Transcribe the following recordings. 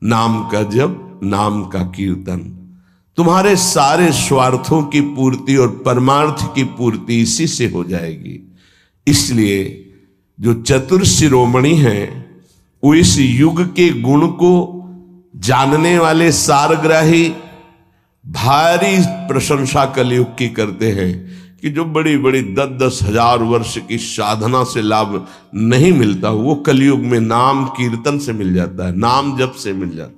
नाम का जप, नाम का कीर्तन, तुम्हारे सारे स्वार्थों की पूर्ति और परमार्थ की पूर्ति इसी से हो जाएगी। इसलिए जो चतुर शिरोमणि हैं वो इस युग के गुण को जानने वाले सारग्राही भारी प्रशंसा कलयुग की करते हैं कि जो बड़ी बड़ी 10-10 हजार वर्ष की साधना से लाभ नहीं मिलता वो कलयुग में नाम कीर्तन से मिल जाता है, नाम जप से मिल जाता है।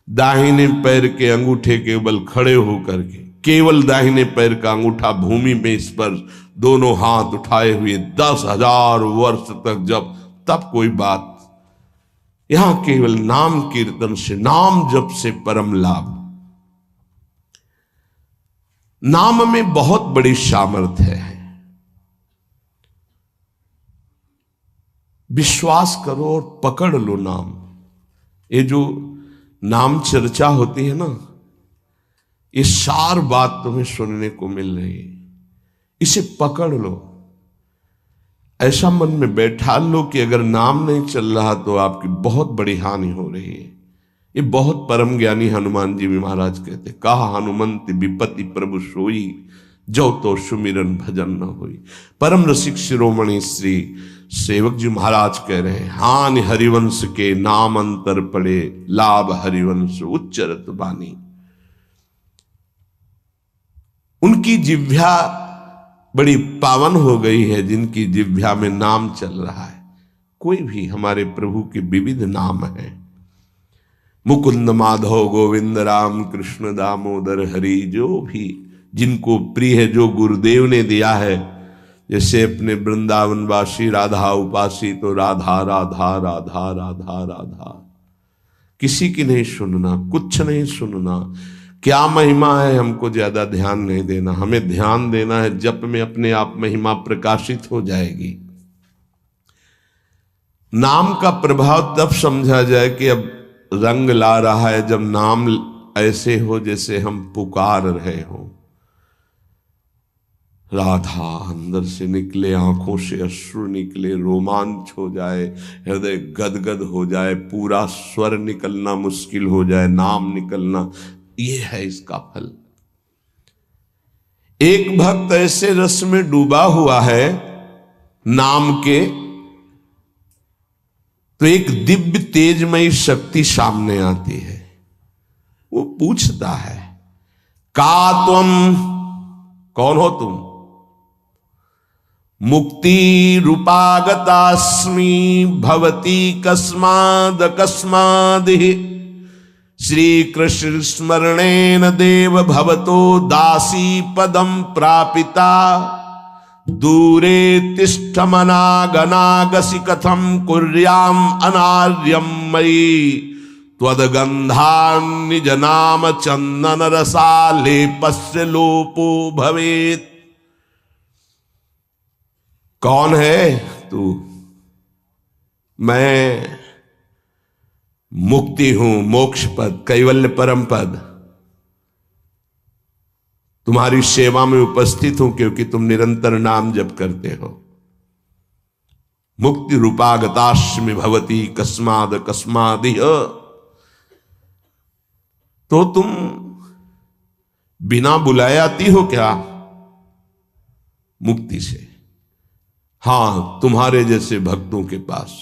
दाहिने पैर के अंगूठे के बल खड़े होकर के केवल दाहिने पैर का अंगूठा भूमि में स्पर्श, दोनों हाथ उठाए हुए 10,000 वर्ष तक जब, तब कोई बात। यहां केवल नाम कीर्तन से, नाम जप से परम लाभ। नाम में बहुत बड़ी सामर्थ्य है। विश्वास करो और पकड़ लो नाम। ये जो नाम चर्चा होती है ना, ये सार बात तुम्हें सुनने को मिल रही है, इसे पकड़ लो। ऐसा मन में बैठा लो कि अगर नाम नहीं चल रहा तो आपकी बहुत बड़ी हानि हो रही है। ये बहुत परम ज्ञानी हनुमान जी भी महाराज कहते, कहा हनुमंत विपत्ति प्रभु सोई, जो तो सुमिरन भजन न होई। परम रसिक शिरोमणि श्री सेवक जी महाराज कह रहे हैं, हानि हरिवंश के नाम अंतर पड़े, लाभ हरिवंश उच्चरत बानी। उनकी जिह्वा बड़ी पावन हो गई है जिनकी जिह्वा में नाम चल रहा है। कोई भी हमारे प्रभु के विविध नाम हैं, मुकुंद माधव गोविंद राम कृष्ण दामोदर हरि, जो भी जिनको प्रिय है, जो गुरुदेव ने दिया है। जैसे अपने वृंदावनवासी राधा उपासी तो राधा राधा राधा राधा राधा, किसी की नहीं सुनना, कुछ नहीं सुनना। क्या महिमा है हमको ज्यादा ध्यान नहीं देना, हमें ध्यान देना है जप में अपने आप महिमा प्रकाशित हो जाएगी। नाम का प्रभाव तब समझा जाए कि अब रंग ला रहा है जब नाम ऐसे हो जैसे हम पुकार रहे हो। राधा अंदर से निकले, आंखों से अश्रु निकले, रोमांच हो जाए, हृदय गदगद हो जाए, पूरा स्वर निकलना मुश्किल हो जाए, नाम निकलना, ये है इसका फल। एक भक्त ऐसे रस में डूबा हुआ है नाम के, तो एक दिव्य तेजमयी शक्ति सामने आती है। वो पूछता है, का तुम, कौन हो तुम? मुक्ति रूपागतास्मि भवती कस्माद कस्मादि, श्री कृष्ण स्मरणेन देव भवतो दासी पदम प्रापिता, दूरे तिष्ठमनागनागसि कथम कुर्याम अनार्यम मयि, त्वदगंधान्निज नाम चंदन रसालेपस्य लोपो भवेत्। कौन है तू? मैं मुक्ति हूं, मोक्ष पद, कैवल्य परम पद। तुम्हारी सेवा में उपस्थित हूं क्योंकि तुम निरंतर नाम जप करते हो। मुक्ति रूपागतास्मि भवती कस्माद कस्मादिह, तो तुम बिना बुलाए आती हो क्या मुक्ति से? हां, तुम्हारे जैसे भक्तों के पास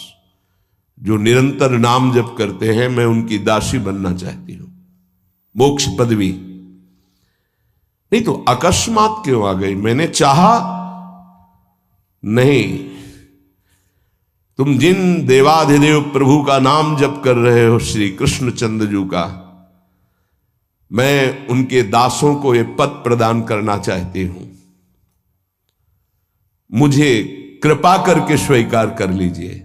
जो निरंतर नाम जप करते हैं, मैं उनकी दासी बनना चाहती हूं, मोक्ष पदवी। नहीं तो अकस्मात क्यों आ गई? मैंने चाहा नहीं। तुम जिन देवाधिदेव प्रभु का नाम जप कर रहे हो, श्री कृष्ण चंद्र जी का, मैं उनके दासों को ये पद प्रदान करना चाहती हूं। मुझे कृपा करके स्वीकार कर लीजिए।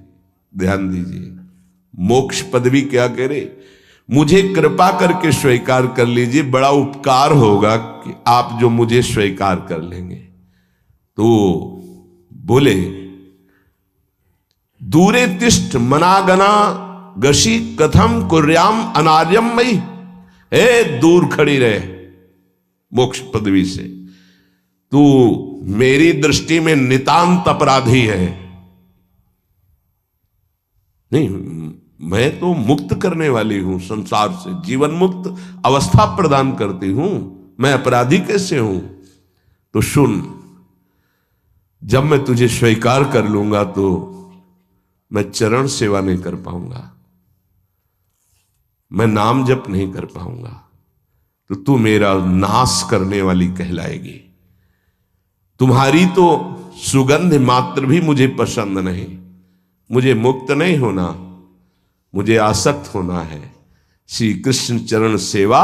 ध्यान दीजिए, मोक्ष पदवी क्या कह रहे? मुझे कृपा करके स्वीकार कर लीजिए, बड़ा उपकार होगा कि आप जो मुझे स्वीकार कर लेंगे। तो बोले, दूरे तिष्ठ मनागना गशी कथम कुर्याम अनार्यम मई, हे दूर खड़ी रहे मोक्ष पदवी से, तू मेरी दृष्टि में नितांत अपराधी है। नहीं, मैं तो मुक्त करने वाली हूं, संसार से जीवन मुक्त अवस्था प्रदान करती हूं, मैं अपराधी कैसे हूं? तो सुन, जब मैं तुझे स्वीकार कर लूंगा तो मैं चरण सेवा नहीं कर पाऊंगा, मैं नाम जप नहीं कर पाऊंगा, तो तू मेरा नाश करने वाली कहलाएगी। तुम्हारी तो सुगंध मात्र भी मुझे पसंद नहीं। मुझे मुक्त नहीं होना, मुझे आसक्त होना है श्री कृष्ण चरण सेवा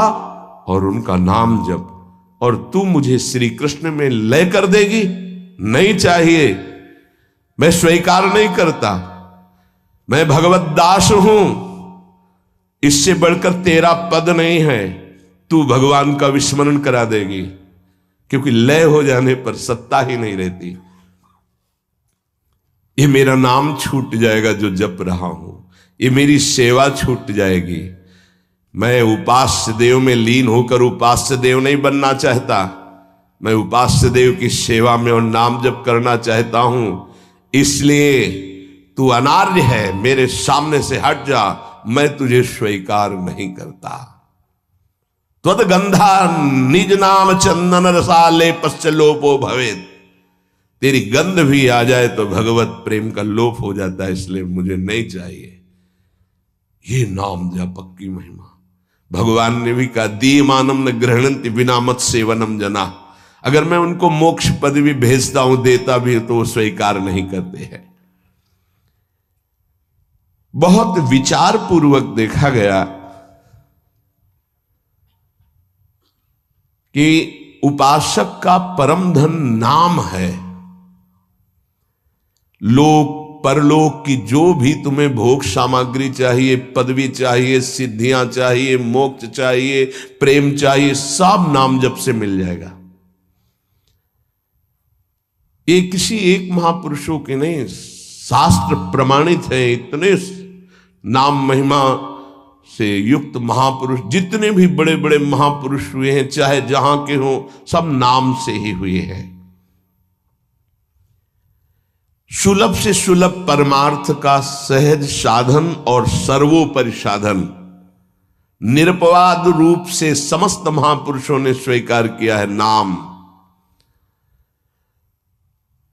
और उनका नाम जप। और तू मुझे श्री कृष्ण में लय कर देगी? नहीं चाहिए, मैं स्वीकार नहीं करता। मैं भगवत दास हूं, इससे बढ़कर तेरा पद नहीं है। तू भगवान का विस्मरण करा देगी, क्योंकि लय हो जाने पर सत्ता ही नहीं रहती। ये मेरा नाम छूट जाएगा जो जप रहा हूं, ये मेरी सेवा छूट जाएगी। मैं उपास्य देव में लीन होकर उपास्य देव नहीं बनना चाहता, मैं उपास्य देव की सेवा में और नाम जप करना चाहता हूं। इसलिए तू अनार्य है, मेरे सामने से हट जा, मैं तुझे स्वीकार नहीं करता। त्वद गंधा निज नाम चंदन रसाले पश्चलोपो भवेत। तेरी गंध भी आ जाए तो भगवत प्रेम का लोप हो जाता है, इसलिए मुझे नहीं चाहिए। ये नाम जापक की महिमा। भगवान ने भी कहा, दीयमानम न गृह्णन्ति विना मत सेवनम जना। अगर मैं उनको मोक्ष पदवी भेजता हूं, देता भी, तो वो स्वीकार नहीं करते हैं। बहुत विचार पूर्वक देखा गया कि उपासक का परम धन नाम है। लोक परलोक की जो भी तुम्हें भोग सामग्री चाहिए, पदवी चाहिए, सिद्धियां चाहिए, मोक्ष चाहिए, प्रेम चाहिए, सब नाम जप से मिल जाएगा। ये किसी एक महापुरुषों के नहीं, शास्त्र प्रमाणित है। इतने नाम महिमा से युक्त महापुरुष, जितने भी बड़े बड़े महापुरुष हुए हैं, चाहे जहां के हों, सब नाम से ही हुए हैं। सुलभ से सुलभ परमार्थ का सहज साधन और सर्वोपरि साधन निरपवाद रूप से समस्त महापुरुषों ने स्वीकार किया है नाम।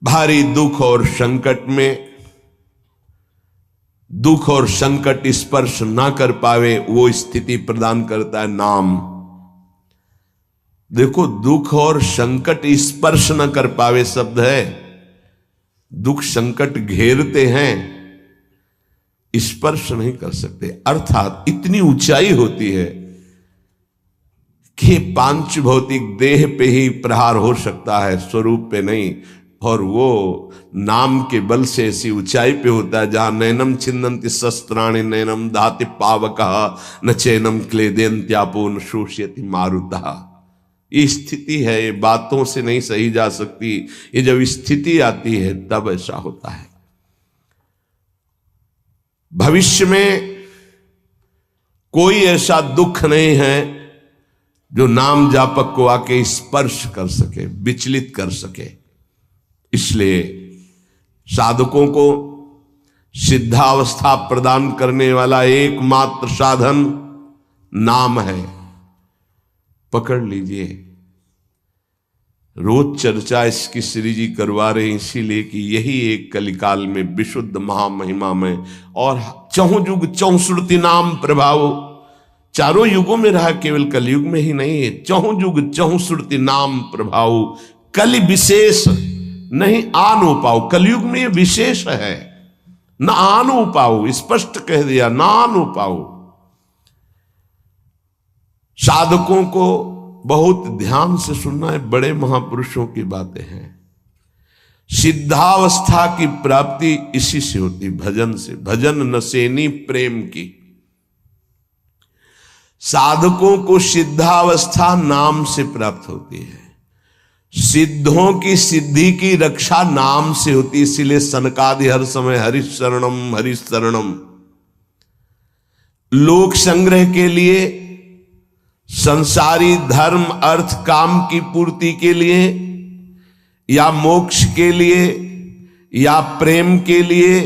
भारी दुख और संकट में, दुख और संकट स्पर्श ना कर पावे, वो स्थिति प्रदान करता है नाम। देखो, दुख और संकट स्पर्श न कर पावे शब्द है। दुख संकट घेरते हैं, स्पर्श नहीं कर सकते। अर्थात इतनी ऊंचाई होती है कि पांच भौतिक देह पे ही प्रहार हो सकता है, स्वरूप पे नहीं। और वो नाम के बल से ऐसी ऊंचाई पे होता है जहां नैनम छिन्नन्ति शस्त्राणि नैनम दाति पावकः न चैनम क्लेदयन्त्यापो न शोष्यति मारुतः। ये स्थिति है, ये बातों से नहीं सही जा सकती। ये जब स्थिति आती है तब ऐसा होता है। भविष्य में कोई ऐसा दुख नहीं है जो नाम जापक को आके स्पर्श कर सके, विचलित कर सके। इसलिए साधकों को सिद्धावस्था प्रदान करने वाला एकमात्र साधन नाम है। पकड़ लीजिए। रोज चर्चा इसकी श्री जी करवा रहे हैं, इसीलिए कि यही एक कलिकाल में विशुद्ध महामहिमा में और चहुं युग चहुश्रुति नाम प्रभाव, चारों युगों में रहा, केवल कलयुग में ही नहीं है। चहुं युग चहुश्रुति नाम प्रभाव, कलि विशेष नहीं आनो पाओ। कलयुग में ये विशेष है, न आनो पाओ, स्पष्ट कह दिया, ना आनो पाओ। साधकों को बहुत ध्यान से सुनना है, बड़े महापुरुषों की बातें हैं। सिद्धावस्था की प्राप्ति इसी से होती, भजन से। भजन नसेनी प्रेम की। साधकों को सिद्धावस्था नाम से प्राप्त होती है। सिद्धों की सिद्धि की रक्षा नाम से होती, इसीलिए सनकादि हर समय हरिश शरणम हरिश शरणम। लोक संग्रह के लिए, संसारी धर्म अर्थ काम की पूर्ति के लिए, या मोक्ष के लिए, या प्रेम के लिए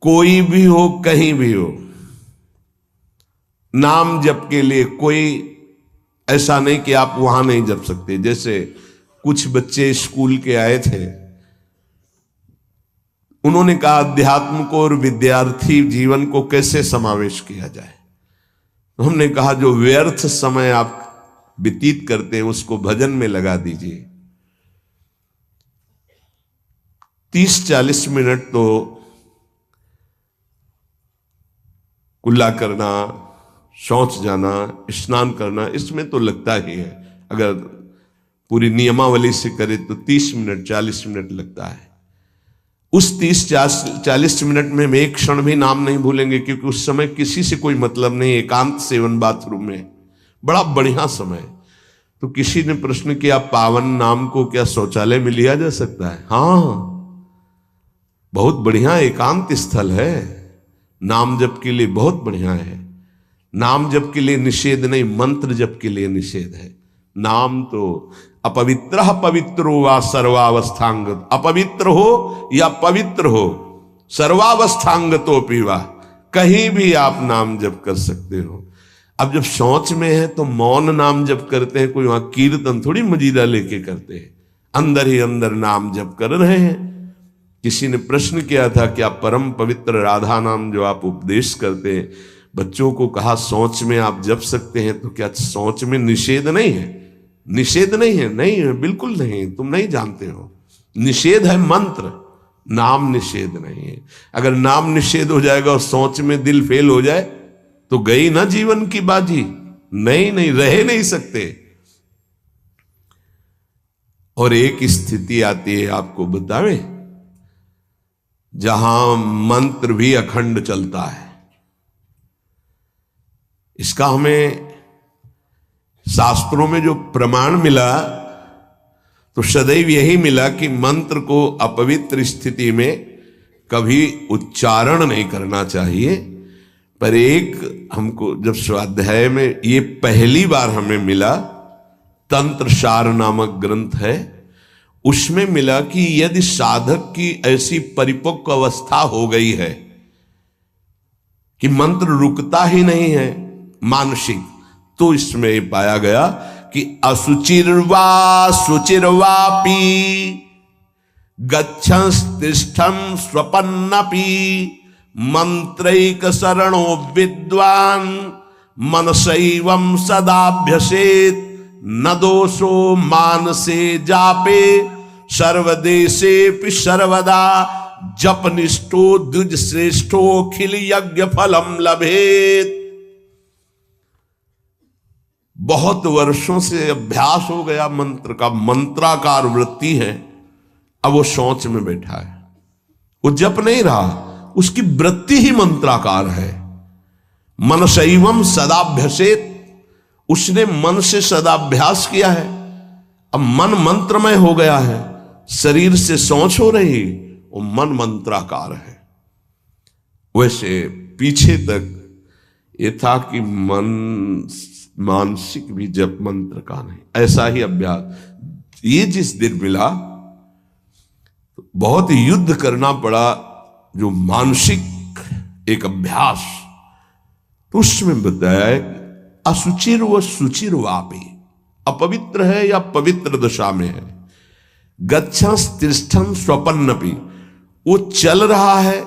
कोई भी हो, कहीं भी हो, नाम जप के लिए कोई ऐसा नहीं कि आप वहां नहीं जप सकते। जैसे कुछ बच्चे स्कूल के आए थे, उन्होंने कहा अध्यात्म को और विद्यार्थी जीवन को कैसे समावेश किया जाए। तो हमने कहा जो व्यर्थ समय आप व्यतीत करते हैं उसको भजन में लगा दीजिए। 30-40 मिनट तो कुल्ला करना, शौच जाना, स्नान करना, इसमें तो लगता ही है। अगर पूरी नियमावली से करे तो 30 मिनट 40 मिनट लगता है। उस 30-40 मिनट में हम एक क्षण भी नाम नहीं भूलेंगे, क्योंकि उस समय किसी से कोई मतलब नहीं, एकांत सेवन बाथरूम में, बड़ा बढ़िया समय। तो किसी ने प्रश्न किया पावन नाम को क्या शौचालय में लिया जा सकता है? हाँ, बहुत बढ़िया एकांत स्थल है, नाम जप के लिए बहुत बढ़िया है। नाम जप के लिए निषेध नहीं, मंत्र जप के लिए निषेध है। नाम तो अपवित्र पवित्रो वा सर्वावस्थांगत, अपवित्र हो या पवित्र हो, सर्वावस्थांगतो पीवा, कहीं भी आप नाम जप कर सकते हो। अब जब शौच में है तो मौन नाम जप करते हैं, कोई वहां कीर्तन थोड़ी मजीरा लेके करते हैं, अंदर ही अंदर नाम जप कर रहे हैं। किसी ने प्रश्न किया था कि आप परम पवित्र राधा नाम जो आप उपदेश करते हैं, बच्चों को कहा सोच में आप जप सकते हैं, तो क्या सोच में निषेध नहीं है? निषेध नहीं है, नहीं है, बिल्कुल नहीं, तुम नहीं जानते हो। निषेध है मंत्र, नाम निषेध नहीं है। अगर नाम निषेध हो जाएगा और सोच में दिल फेल हो जाए तो गई ना जीवन की बाजी, नहीं नहीं, रह नहीं सकते। और एक स्थिति आती है, आपको बतावे, जहां मंत्र भी अखंड चलता है। इसका हमें शास्त्रों में जो प्रमाण मिला तो सदैव यही मिला कि मंत्र को अपवित्र स्थिति में कभी उच्चारण नहीं करना चाहिए। पर एक हमको जब स्वाध्याय में ये पहली बार हमें मिला, तंत्र सार नामक ग्रंथ है, उसमें मिला कि यदि साधक की ऐसी परिपक्व अवस्था हो गई है कि मंत्र रुकता ही नहीं है मानसिक, तो इसमें पाया गया कि असुचिर्वा शुचिर्वापि गच्छंस्तिष्ठं स्वपन्नपि मंत्रैक शरणो विद्वान मनसैवं सदाभ्यसेत न दोषो मानसे जापे सर्वदेशेपि सर्वदा जपनिष्ठो द्विज श्रेष्ठो खिल यज्ञ फलम लभेत। बहुत वर्षों से अभ्यास हो गया मंत्र का, मंत्राकार वृत्ति है, अब वो शौच में बैठा है, वो जप नहीं रहा, उसकी वृत्ति ही मंत्राकार है। मनसैवं सदाभ्यसेत, उसने मन से सदाभ्यास किया है, अब मन मंत्रमय हो गया है, शरीर से सोच हो रही, वो मन मंत्राकार है। वैसे पीछे तक ये था कि मन मानसिक भी जप मंत्र का नहीं, ऐसा ही अभ्यास। ये जिस दिन मिला तो बहुत युद्ध करना पड़ा, जो मानसिक एक अभ्यास, तो उसमें बताया असुचिर व सुचिर वापी, अपवित्र है या पवित्र दशा में है, गच्छंस्तिष्ठं स्वपन्नपि, वो चल रहा है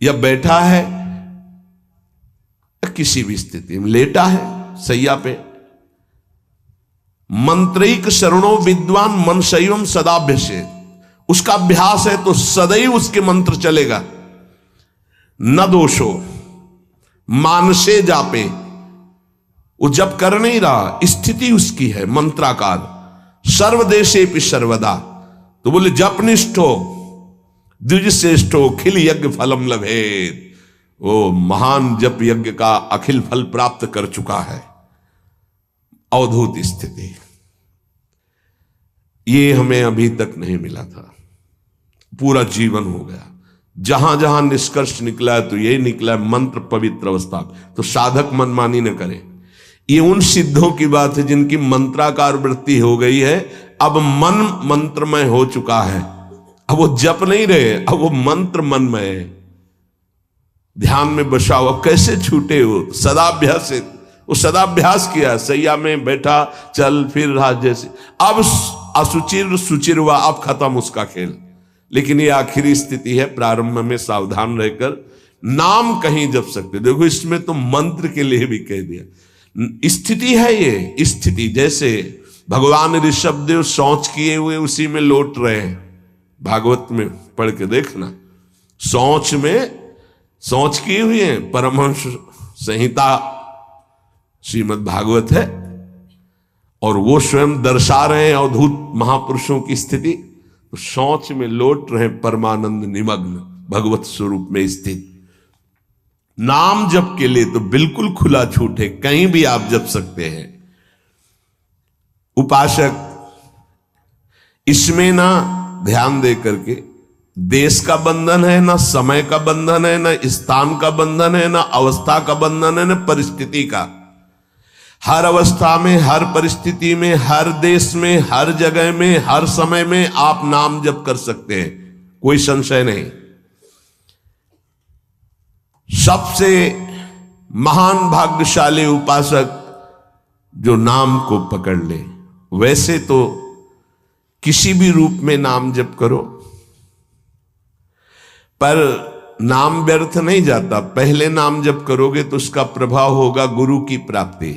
या बैठा है, किसी भी स्थिति में लेटा है सैया पे, मंत्रैक शरणो विद्वान मनसैवं सदाभ्यसेत, उसका अभ्यास है तो सदैव उसके मंत्र चलेगा। न दोषो मानसे जापे, वो जब कर नहीं रहा, स्थिति उसकी है मंत्राकार। सर्वदेशेपि सर्वदा, तो बोले जपनिष्ठो द्विज श्रेष्ठो खिल यज्ञ फलम लभेत, वो महान जप यज्ञ का अखिल फल प्राप्त कर चुका है। अवधूत स्थिति, ये हमें अभी तक नहीं मिला था, पूरा जीवन हो गया। जहां जहां निष्कर्ष निकला है तो यही निकला है, मंत्र पवित्र अवस्था। तो साधक मनमानी न करे। ये उन सिद्धों की बात है जिनकी मंत्राकार वृत्ति हो गई है, अब मन मंत्रमय हो चुका है, अब वो जप नहीं रहे, अब वो मंत्र मनमय है। ध्यान में बसा हुआ, कैसे छूटे हो? सदाभ्यास से, वो सदाभ्यास किया, सैया में बैठा, चल फिर रहा जैसे। अब असुचिर सुचिर हुआ, अब खत्म उसका खेल। लेकिन ये आखिरी स्थिति है, प्रारंभ में सावधान रहकर नाम कहीं जप सकते। देखो इसमें तो मंत्र के लिए भी कह दिया, स्थिति है ये स्थिति। जैसे भगवान ऋषभदेव शौच किए हुए उसी में लौट रहे हैं, भागवत में पढ़ के देखना, शौच में शौच किए हुए हैं। परमहंस संहिता श्रीमद् भागवत है, और वो स्वयं दर्शा रहे हैं अवधूत महापुरुषों की स्थिति। तो शौच में लौट रहे परमानंद निमग्न भगवत स्वरूप में स्थित। नाम जप के लिए तो बिल्कुल खुला छूट है, कहीं भी आप जप सकते हैं। उपासक इसमें ना ध्यान दे करके, देश का बंधन है, ना समय का बंधन है, ना स्थान का बंधन है, ना अवस्था का बंधन है, ना परिस्थिति का। हर अवस्था में, हर परिस्थिति में, हर देश में, हर जगह में, हर समय में आप नाम जप कर सकते हैं, कोई संशय नहीं। सबसे महान भाग्यशाली उपासक जो नाम को पकड़ ले। वैसे तो किसी भी रूप में नाम जप करो, पर नाम व्यर्थ नहीं जाता। पहले नाम जप करोगे तो उसका प्रभाव होगा गुरु की प्राप्ति।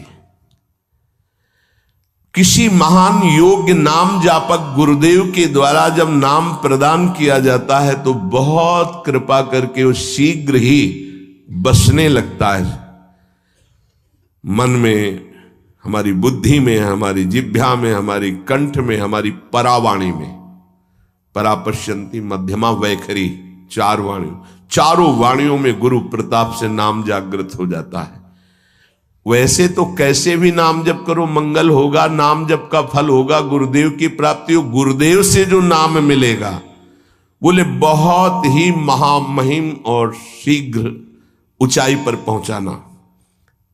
किसी महान योग्य नाम जापक गुरुदेव के द्वारा जब नाम प्रदान किया जाता है तो बहुत कृपा करके वो शीघ्र ही बसने लगता है मन में, हमारी बुद्धि में, हमारी जिह्वा में, हमारी कंठ में, हमारी परावाणी में। परापश्यंती मध्यमा वैखरी, चार वाणियों, चारों वाणियों में गुरु प्रताप से नाम जागृत हो जाता है। वैसे तो कैसे भी नाम जप करो मंगल होगा, नाम जप का फल होगा, गुरुदेव की प्राप्ति हो। गुरुदेव से जो नाम मिलेगा बोले बहुत ही महामहिम और शीघ्र ऊंचाई पर पहुंचाना।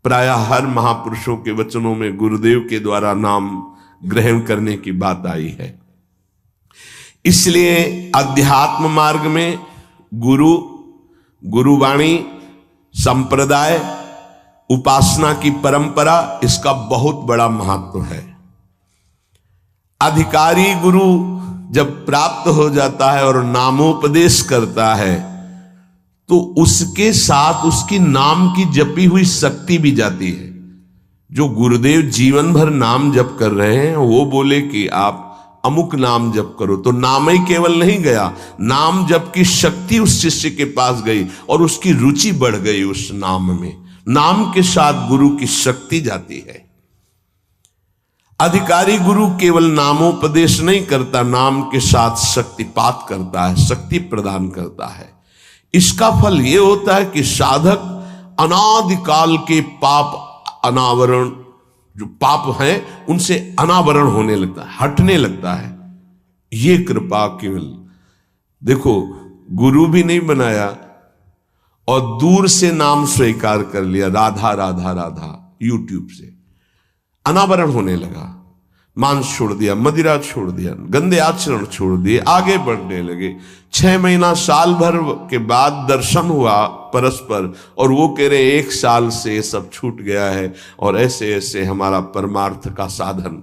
प्रायः हर महापुरुषों के वचनों में गुरुदेव के द्वारा नाम ग्रहण करने की बात आई है। इसलिए अध्यात्म मार्ग में गुरु, गुरुवाणी, संप्रदाय, उपासना की परंपरा, इसका बहुत बड़ा महत्व है। अधिकारी गुरु जब प्राप्त हो जाता है और नामोपदेश करता है तो उसके साथ उसकी नाम की जपी हुई शक्ति भी जाती है। जो गुरुदेव जीवन भर नाम जप कर रहे हैं वो बोले कि आप अमुक नाम जप करो, तो नाम ही केवल नहीं गया, नाम जप की शक्ति उस शिष्य के पास गई और उसकी रुचि बढ़ गई उस नाम में। नाम के साथ गुरु की शक्ति जाती है। अधिकारी गुरु केवल नामोपदेश नहीं करता, नाम के साथ शक्तिपात करता है, शक्ति प्रदान करता है। इसका फल यह होता है कि साधक अनादिकाल के पाप अनावरण, जो पाप हैं उनसे अनावरण होने लगता है, हटने लगता है। ये कृपा केवल देखो, गुरु भी नहीं बनाया और दूर से नाम स्वीकार कर लिया, राधा राधा राधा, यूट्यूब से अनावरण होने लगा। मांस छोड़ दिया, मदिरा छोड़ दिया, गंदे आचरण छोड़ दिए, आगे बढ़ने लगे। 6 महीना साल भर के बाद दर्शन हुआ परस्पर और वो कह रहे 1 साल से सब छूट गया है और ऐसे ऐसे हमारा परमार्थ का साधन।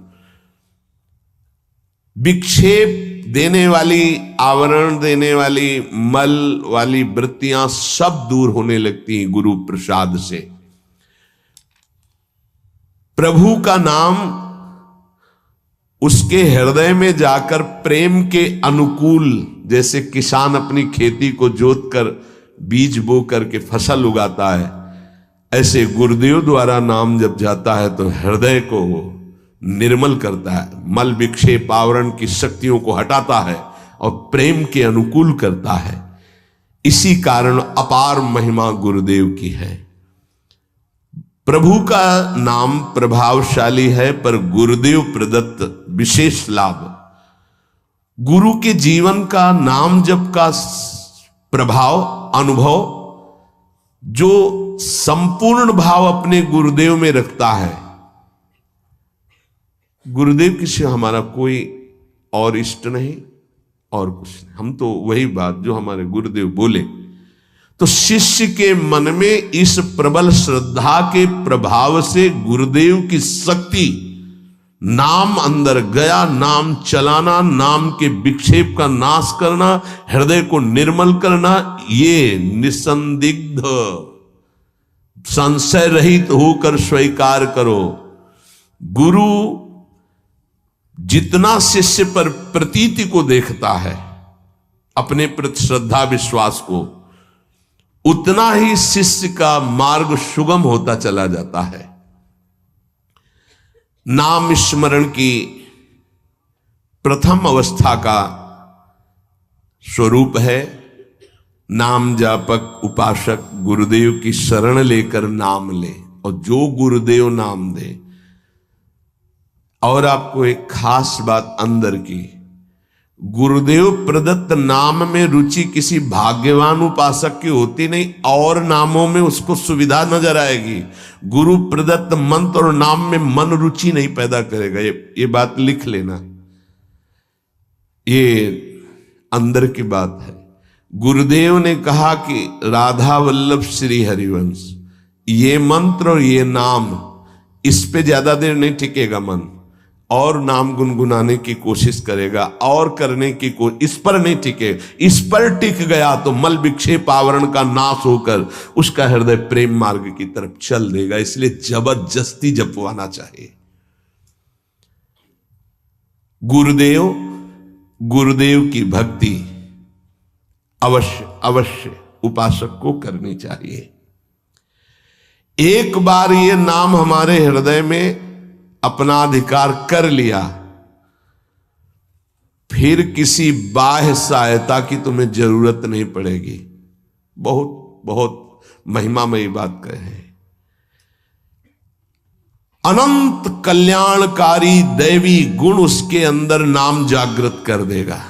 विक्षेप देने वाली, आवरण देने वाली, मल वाली वृत्तियां सब दूर होने लगती हैं गुरु प्रसाद से। प्रभु का नाम उसके हृदय में जाकर प्रेम के अनुकूल, जैसे किसान अपनी खेती को जोत कर बीज बो करके फसल उगाता है, ऐसे गुरुदेव द्वारा नाम जब जाता है तो हृदय को निर्मल करता है, मल विक्षेप आवरण की शक्तियों को हटाता है और प्रेम के अनुकूल करता है। इसी कारण अपार महिमा गुरुदेव की है। प्रभु का नाम प्रभावशाली है, पर गुरुदेव प्रदत्त विशेष लाभ। गुरु के जीवन का नाम जप का प्रभाव, अनुभव, जो संपूर्ण भाव अपने गुरुदेव में रखता है। गुरुदेव के सिवा हमारा कोई और इष्ट नहीं और कुछ नहीं, हम तो वही बात जो हमारे गुरुदेव बोले। तो शिष्य के मन में इस प्रबल श्रद्धा के प्रभाव से गुरुदेव की शक्ति, नाम अंदर गया, नाम चलाना, नाम के विक्षेप का नाश करना, हृदय को निर्मल करना, ये निसंदिग्ध संशय रहित होकर स्वीकार करो। गुरु जितना शिष्य पर प्रतीति को देखता है, अपने प्रति श्रद्धा विश्वास को, उतना ही शिष्य का मार्ग सुगम होता चला जाता है। नाम स्मरण की प्रथम अवस्था का स्वरूप है नाम जापक उपासक गुरुदेव की शरण लेकर नाम ले, और जो गुरुदेव नाम दे। और आपको एक खास बात अंदर की, गुरुदेव प्रदत्त नाम में रुचि किसी भाग्यवान उपासक की होती नहीं, और नामों में उसको सुविधा नजर आएगी। गुरु प्रदत्त मंत्र और नाम में मन रुचि नहीं पैदा करेगा। ये बात लिख लेना, ये अंदर की बात है। गुरुदेव ने कहा कि राधा वल्लभ श्री हरिवंश, ये मंत्र और ये नाम, इस पे ज्यादा देर नहीं टिकेगा मन, और नाम गुनगुनाने की कोशिश करेगा, और करने की इस पर नहीं टिके। इस पर टिक गया तो मल विक्षेप आवरण का नाश होकर उसका हृदय प्रेम मार्ग की तरफ चल देगा। इसलिए जबरदस्ती जपवाना चाहिए। गुरुदेव की भक्ति अवश्य उपासक को करनी चाहिए। एक बार ये नाम हमारे हृदय में अपना अधिकार कर लिया, फिर किसी बाह्य सहायता की तुम्हें जरूरत नहीं पड़ेगी। बहुत बहुत महिमामयी बात कहे हैं। अनंत कल्याणकारी दैवी गुण उसके अंदर नाम जागृत कर देगा।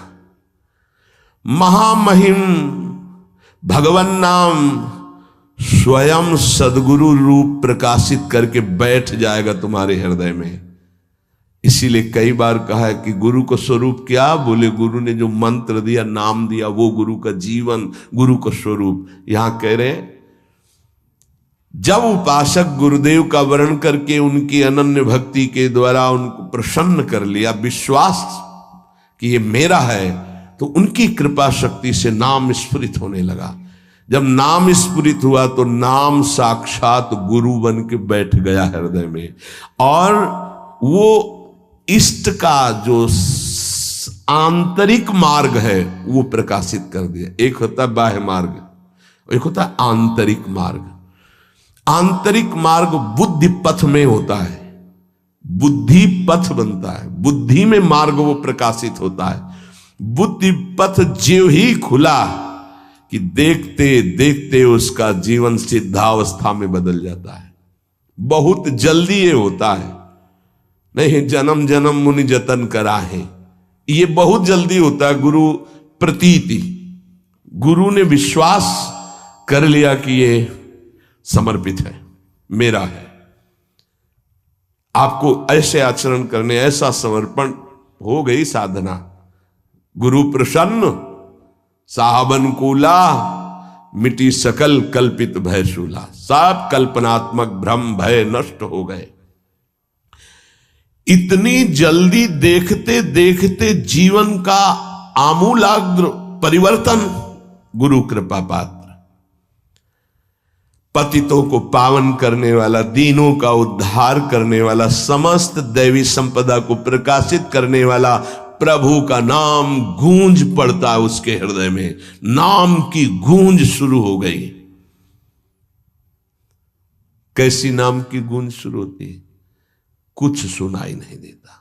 महामहिम भगवान नाम स्वयं सदगुरु रूप प्रकाशित करके बैठ जाएगा तुम्हारे हृदय में। इसीलिए कई बार कहा है कि गुरु को स्वरूप क्या? बोले गुरु ने जो मंत्र दिया, नाम दिया, वो गुरु का जीवन, गुरु का स्वरूप। यहां कह रहे हैं, जब उपासक गुरुदेव का वर्ण करके उनकी अनन्य भक्ति के द्वारा उनको प्रसन्न कर लिया, विश्वास कि ये मेरा है, तो उनकी कृपा शक्ति से नाम स्फुरित होने लगा। जब नाम स्फुरित हुआ तो नाम साक्षात गुरु बन के बैठ गया हृदय में, और वो इष्ट का जो आंतरिक मार्ग है वो प्रकाशित कर दिया। एक होता है बाह्य मार्ग, एक होता है आंतरिक मार्ग। आंतरिक मार्ग बुद्धि पथ में होता है, बुद्धि पथ बनता है, बुद्धि में मार्ग वो प्रकाशित होता है। बुद्धि पथ ज्यों ही खुला कि देखते देखते उसका जीवन सिद्धावस्था में बदल जाता है। बहुत जल्दी ये होता है, नहीं जन्म जन्म मुनि जतन करा है, ये बहुत जल्दी होता है। गुरु प्रतीति, गुरु ने विश्वास कर लिया कि ये समर्पित है, मेरा है। आपको ऐसे आचरण करने, ऐसा समर्पण, हो गई साधना। गुरु प्रसन्न, साहबन कूला, मिटी सकल कल्पित भय शूला। सब कल्पनात्मक भ्रम भय नष्ट हो गए। इतनी जल्दी देखते देखते जीवन का आमूलाग्र परिवर्तन गुरु कृपा पात्र, पतितों को पावन करने वाला, दीनों का उद्धार करने वाला, समस्त दैवी संपदा को प्रकाशित करने वाला प्रभु का नाम गूंज पड़ता है उसके हृदय में। नाम की गूंज शुरू हो गई। कैसी नाम की गूंज शुरू होती है? कुछ सुनाई नहीं देता।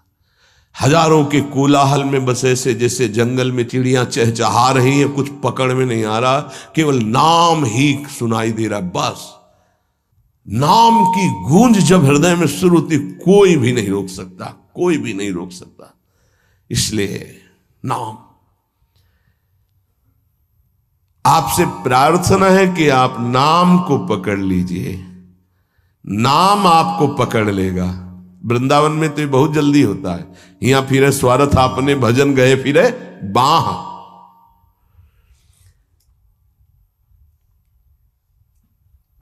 हजारों के कोलाहल में बस ऐसे जैसे जंगल में चिड़ियां चहचहा रही हैं, कुछ पकड़ में नहीं आ रहा, केवल नाम ही सुनाई दे रहा। बस नाम की गूंज जब हृदय में शुरू होती, कोई भी नहीं रोक सकता, कोई भी नहीं रोक सकता। इसलिए नाम, आपसे प्रार्थना है कि आप नाम को पकड़ लीजिए, नाम आपको पकड़ लेगा। वृंदावन में तो ये बहुत जल्दी होता है। यहां फिरे स्वार्थ आपने भजन गए फिरे बाह।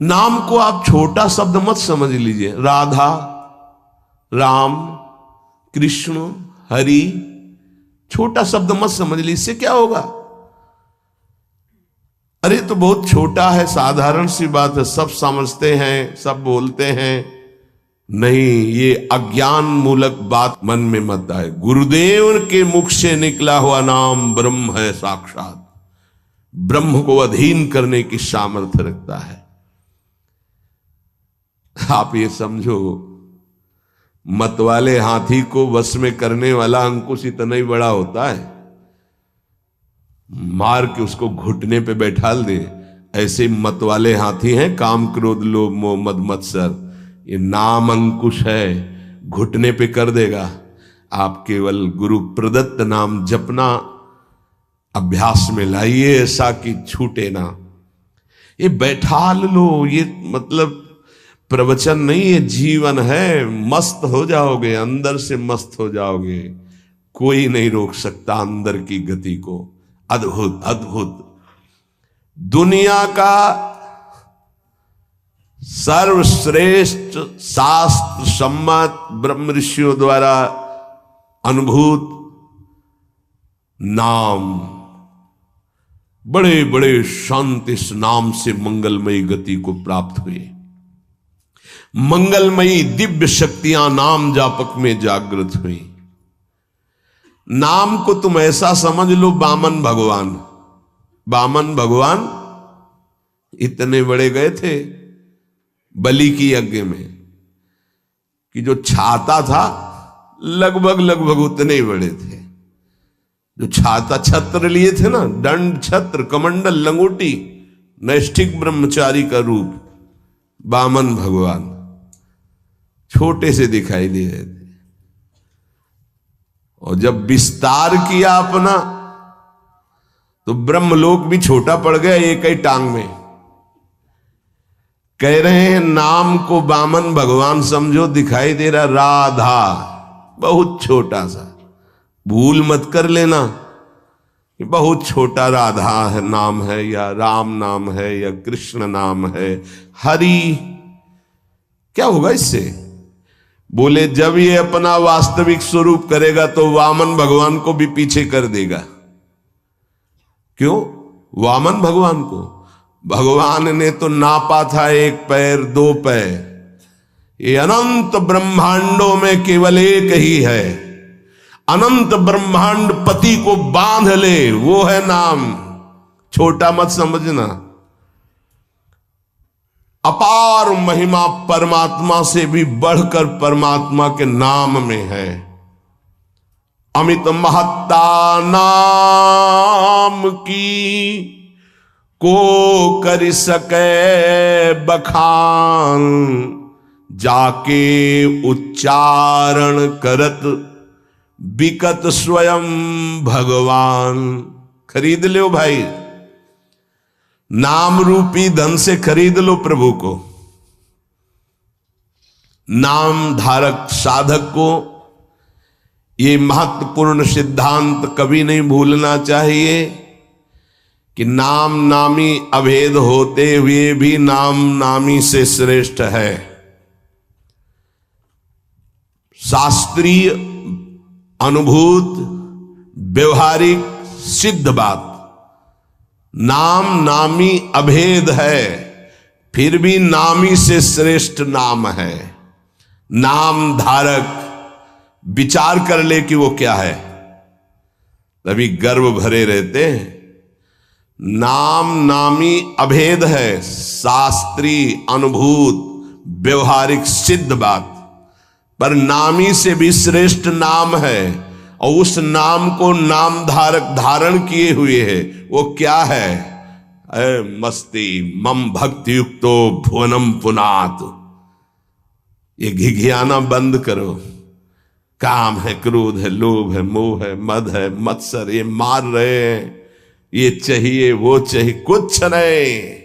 नाम को आप छोटा शब्द मत समझ लीजिए। राधा, राम, कृष्ण, हरि, छोटा शब्द मत समझ लीजिए। इससे क्या होगा? अरे तो बहुत छोटा है, साधारण सी बात है, सब समझते हैं, सब बोलते हैं। नहीं, ये अज्ञान मूलक बात मन में मत आए। गुरुदेव के मुख से निकला हुआ नाम ब्रह्म है साक्षात। ब्रह्म को अधीन करने की सामर्थ्य रखता है। आप ये समझो, मतवाले हाथी को वश में करने वाला अंकुश इतना ही बड़ा होता है, मार के उसको घुटने पे बैठाल दे। ऐसे मतवाले हाथी हैं काम, क्रोध, लोभ, मोह, मद, मत्सर। ये नाम अंकुश है, घुटने पे कर देगा। आप केवल गुरु प्रदत्त नाम जपना अभ्यास में लाइए, ऐसा कि छूटे ना। ये बैठाल लो, ये मतलब प्रवचन नहीं, ये जीवन है। मस्त हो जाओगे, अंदर से मस्त हो जाओगे। कोई नहीं रोक सकता अंदर की गति को। अद्भुत अद्भुत। दुनिया का सर्वश्रेष्ठ शास्त्र सम्मत ब्रह्म ऋषियों द्वारा अनुभूत नाम, बड़े बड़े संत इस नाम से मंगलमयी गति को प्राप्त हुए। मंगलमयी दिव्य शक्तियां नाम जापक में जागृत हुई। नाम को तुम ऐसा समझ लो, वामन भगवान। वामन भगवान इतने बड़े गए थे बलि की यज्ञ में कि जो छाता था लगभग लगभग उतने ही बड़े थे। जो छाता, छत्र लिए थे ना, दंड, छत्र, कमंडल, लंगोटी, नैष्ठिक ब्रह्मचारी का रूप, वामन भगवान छोटे से दिखाई दे रहे थे। और जब विस्तार किया अपना तो ब्रह्मलोक भी छोटा पड़ गया एक ही टांग में। कह रहे हैं नाम को वामन भगवान समझो, दिखाई दे रहा राधा, बहुत छोटा सा। भूल मत कर लेना, बहुत छोटा राधा है नाम है, या राम नाम है, या कृष्ण नाम है, हरि। क्या होगा इससे? बोले जब ये अपना वास्तविक स्वरूप करेगा तो वामन भगवान को भी पीछे कर देगा। क्यों? वामन भगवान को भगवान ने तो नापा था एक पैर, दो पैर। ये अनंत ब्रह्मांडों में केवल एक ही है। अनंत ब्रह्मांड पति को बांध ले, वो है नाम। छोटा मत समझना। अपार महिमा परमात्मा से भी बढ़कर परमात्मा के नाम में है। अमित महत्ता नाम की को कर सके बखान, जाके उच्चारण करत बिकत स्वयं भगवान। खरीद लो भाई, नाम रूपी धन से खरीद लो प्रभु को। नाम धारक साधक को ये महत्वपूर्ण सिद्धांत कभी नहीं भूलना चाहिए कि नाम नामी अभेद होते हुए भी नाम नामी से श्रेष्ठ है। शास्त्रीय, अनुभूत, व्यवहारिक, सिद्ध बात, नाम नामी अभेद है, फिर भी नामी से श्रेष्ठ नाम है। नाम धारक विचार कर ले कि वो क्या है, तभी गर्व भरे रहते हैं। नाम नामी अभेद है, शास्त्रीय, अनुभूत, व्यवहारिक, सिद्ध बात, पर नामी से भी श्रेष्ठ नाम है। और उस नाम को नाम धारक धारण किए हुए है, वो क्या है? मस्ती मम भक्ति युक्तो भुवनम पुनात। ये घिघियाना बंद करो। काम है, क्रोध है, लोभ है, मोह है, मद है, मत्सर, ये मार रहे हैं। ये चाहिए, वो चाहिए, कुछ नहीं।